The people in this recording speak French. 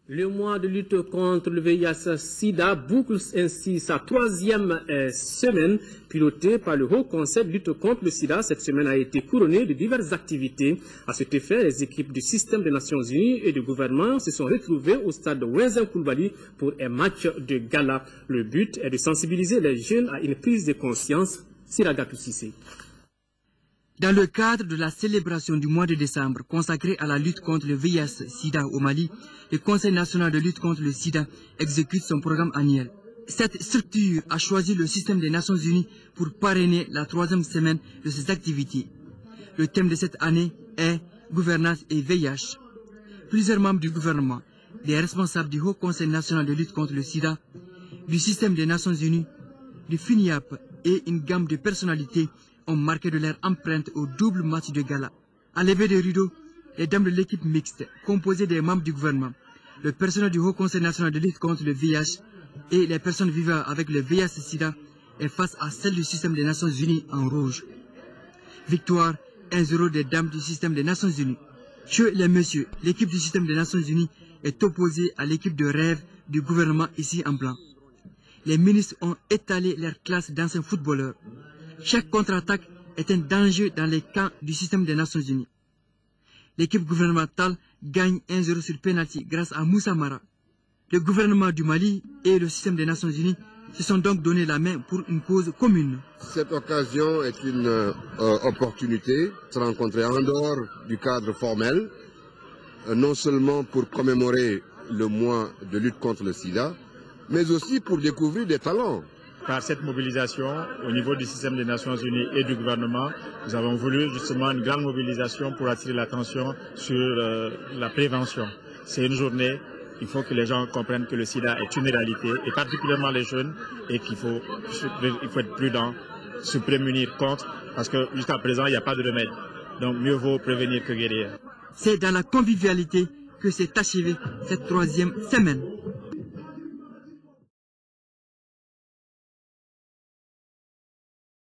Le mois de lutte contre le VIH-Sida boucle ainsi sa troisième semaine, pilotée par le Haut Conseil de lutte contre le Sida. Cette semaine a été couronnée de diverses activités. À cet effet, les équipes du système des Nations Unies et du gouvernement se sont retrouvées au stade de Wenzen Coulibaly pour un match de gala. Le but est de sensibiliser les jeunes à une prise de conscience. Siragatou Sissé. Dans le cadre de la célébration du mois de décembre consacré à la lutte contre le VIH-Sida au Mali, le Conseil national de lutte contre le Sida exécute son programme annuel. Cette structure a choisi le système des Nations Unies pour parrainer la troisième semaine de ses activités. Le thème de cette année est Gouvernance et VIH. Plusieurs membres du gouvernement, des responsables du Haut Conseil national de lutte contre le Sida, du système des Nations Unies, du FINIAP et une gamme de personnalités ont marqué de leur empreinte au double match de gala. À lever des rideaux, les dames de l'équipe mixte, composée des membres du gouvernement, le personnel du Haut Conseil national de lutte contre le VIH et les personnes vivant avec le VIH-Sida est face à celle du système des Nations Unies en rouge. Victoire 1-0 des dames du système des Nations Unies. Chez les messieurs, l'équipe du système des Nations Unies est opposée à l'équipe de rêve du gouvernement ici en blanc. Les ministres ont étalé leur classe d'anciens footballeurs. Chaque contre-attaque est un danger dans les camps du système des Nations Unies. L'équipe gouvernementale gagne 1-0 sur penalty grâce à Moussa Mara. Le gouvernement du Mali et le système des Nations Unies se sont donc donné la main pour une cause commune. Cette occasion est une opportunité de se rencontrer en dehors du cadre formel, non seulement pour commémorer le mois de lutte contre le sida, mais aussi pour découvrir des talents. Par cette mobilisation, au niveau du système des Nations Unies et du gouvernement, nous avons voulu justement une grande mobilisation pour attirer l'attention sur la prévention. C'est une journée, il faut que les gens comprennent que le sida est une réalité, et particulièrement les jeunes, et qu'il faut être prudent, se prémunir contre, parce que jusqu'à présent, il n'y a pas de remède. Donc mieux vaut prévenir que guérir. C'est dans la convivialité que s'est achevée cette troisième semaine.